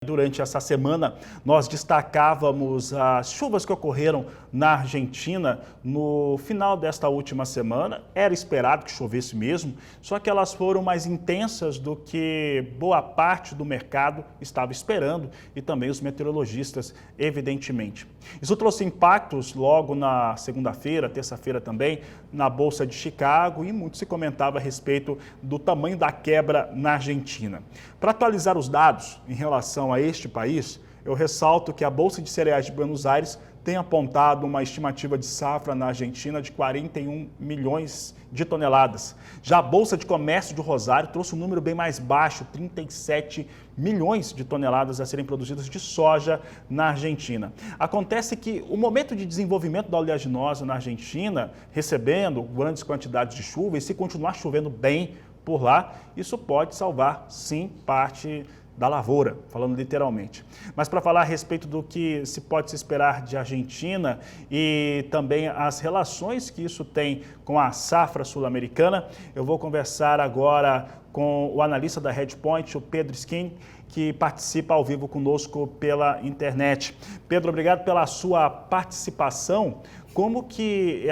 Durante essa semana, nós destacávamos as chuvas que ocorreram na Argentina no final desta última semana. Era esperado que chovesse mesmo, só que elas foram mais intensas do que boa parte do mercado estava esperando e também os meteorologistas, evidentemente. Isso trouxe impactos logo na segunda-feira, terça-feira também, na Bolsa de Chicago, e muito se comentava a respeito do tamanho da quebra na Argentina. Para atualizar os dados em relação a este país, eu ressalto que a Bolsa de Cereais de Buenos Aires tem apontado uma estimativa de safra na Argentina de 41 milhões de toneladas. Já a Bolsa de Comércio de Rosário trouxe um número bem mais baixo, 37 milhões de toneladas a serem produzidas de soja na Argentina. Acontece que o momento de desenvolvimento da oleaginosa na Argentina, recebendo grandes quantidades de chuva, e se continuar chovendo bem por lá, isso pode salvar, sim, parte da lavoura, falando literalmente. Mas para falar a respeito do que se pode se esperar de Argentina e também as relações que isso tem com a safra sul-americana, eu vou conversar agora com o analista da Redpoint, o Pedro Skin, que participa ao vivo conosco pela internet. Pedro, obrigado pela sua participação. Como que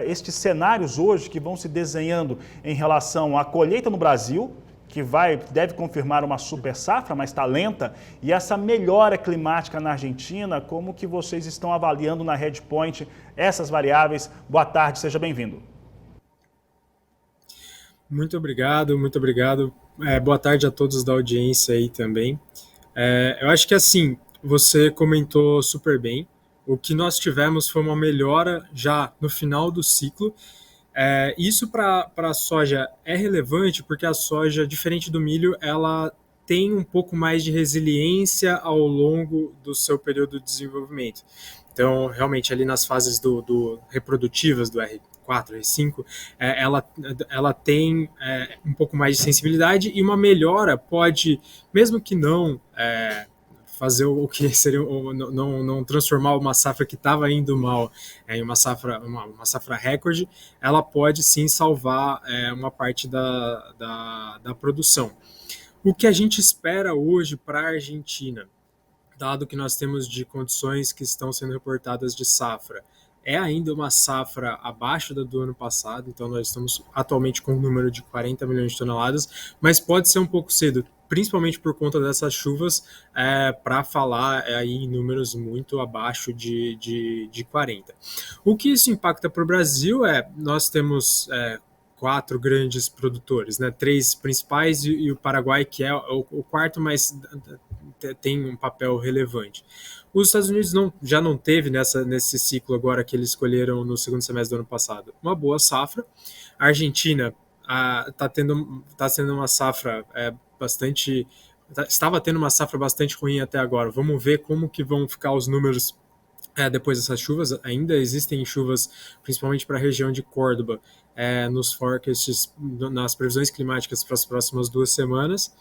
estes cenários hoje que vão se desenhando em relação à colheita no Brasil, que deve confirmar uma super safra, mas está lenta, e essa melhora climática na Argentina, como que vocês estão avaliando na Redpoint essas variáveis? Boa tarde, seja bem-vindo. Muito obrigado, muito obrigado. Boa tarde a todos da audiência aí também. Eu acho que assim, você comentou super bem. O que nós tivemos foi uma melhora já no final do ciclo. Isso para a soja é relevante porque a soja, diferente do milho, ela tem um pouco mais de resiliência ao longo do seu período de desenvolvimento. Então, realmente, ali nas fases do reprodutivas do R4, R5, ela tem um pouco mais de sensibilidade, e uma melhora pode, mesmo que não fazer o que seria não transformar uma safra que estava indo mal em uma safra recorde, ela pode sim salvar uma parte da produção. O que a gente espera hoje para a Argentina, dado que nós temos de condições que estão sendo reportadas de safra, é ainda uma safra abaixo da do ano passado, então nós estamos atualmente com um número de 40 milhões de toneladas, mas pode ser um pouco cedo, principalmente por conta dessas chuvas, para falar aí em números muito abaixo de 40. O que isso impacta para o Brasil nós temos 4 grandes produtores, né? 3 principais e o Paraguai, que é o quarto, mas tem um papel relevante. Os Estados Unidos já não teve nesse ciclo agora que eles escolheram no segundo semestre do ano passado uma boa safra. A Argentina está sendo uma safra estava tendo uma safra bastante ruim até agora. Vamos ver como que vão ficar os números depois dessas chuvas. Ainda existem chuvas, principalmente para a região de Córdoba, nos forecasts, nas previsões climáticas para as próximas 2 semanas.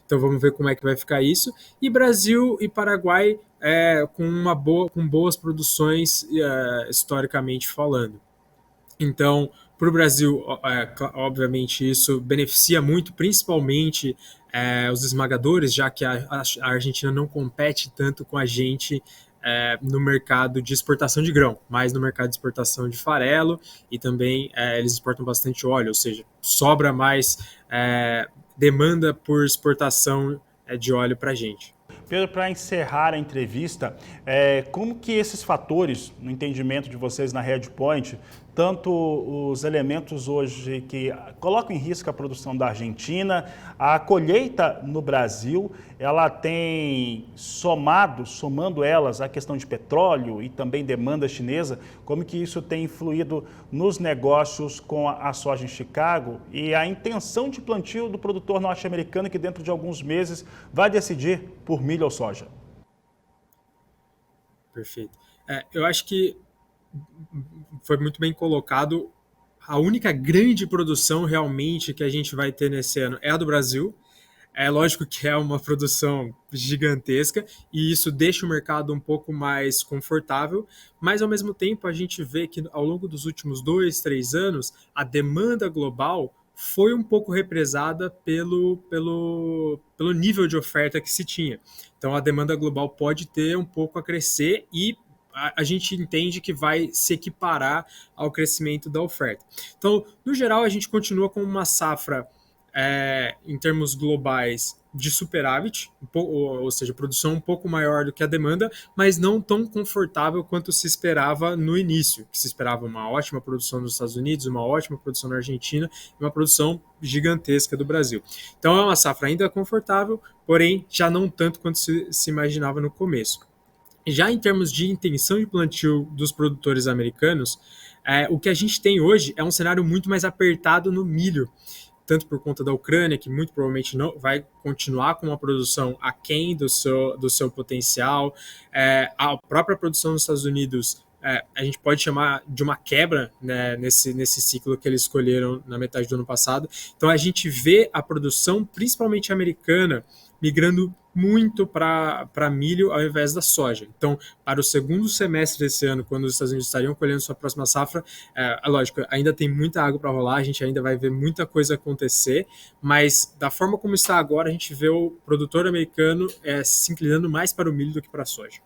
Então vamos ver como é que vai ficar isso. E Brasil e Paraguai com boas produções, historicamente falando. Então, para o Brasil, obviamente, isso beneficia muito, principalmente os esmagadores, já que a Argentina não compete tanto com a gente no mercado de exportação de grão, mas no mercado de exportação de farelo, e também eles exportam bastante óleo, ou seja, sobra mais demanda por exportação de óleo para a gente. Pedro, para encerrar a entrevista, como que esses fatores, no entendimento de vocês na Redpoint, tanto os elementos hoje que colocam em risco a produção da Argentina, a colheita no Brasil, ela tem somando elas a questão de petróleo e também demanda chinesa, como que isso tem influído nos negócios com a soja em Chicago e a intenção de plantio do produtor norte-americano que dentro de alguns meses vai decidir por milho ou soja? Perfeito. Eu acho que foi muito bem colocado. A única grande produção realmente que a gente vai ter nesse ano é a do Brasil. É lógico que é uma produção gigantesca e isso deixa o mercado um pouco mais confortável, mas ao mesmo tempo a gente vê que ao longo dos últimos 2, 3 anos a demanda global foi um pouco represada pelo nível de oferta que se tinha. Então a demanda global pode ter um pouco a crescer e a gente entende que vai se equiparar ao crescimento da oferta. Então, no geral, a gente continua com uma safra em termos globais de superávit, ou seja, produção um pouco maior do que a demanda, mas não tão confortável quanto se esperava no início, que se esperava uma ótima produção nos Estados Unidos, uma ótima produção na Argentina e uma produção gigantesca do Brasil. Então é uma safra ainda confortável, porém já não tanto quanto se imaginava no começo. Já em termos de intenção de plantio dos produtores americanos, o que a gente tem hoje é um cenário muito mais apertado no milho, tanto por conta da Ucrânia, que muito provavelmente não vai continuar com uma produção aquém do seu potencial. A própria produção nos Estados Unidos, a gente pode chamar de uma quebra, né, nesse ciclo que eles escolheram na metade do ano passado. Então a gente vê a produção, principalmente americana, migrando muito para milho ao invés da soja. Então, para o segundo semestre desse ano, quando os Estados Unidos estariam colhendo sua próxima safra, lógico, ainda tem muita água para rolar, a gente ainda vai ver muita coisa acontecer, mas da forma como está agora, a gente vê o produtor americano se inclinando mais para o milho do que para a soja.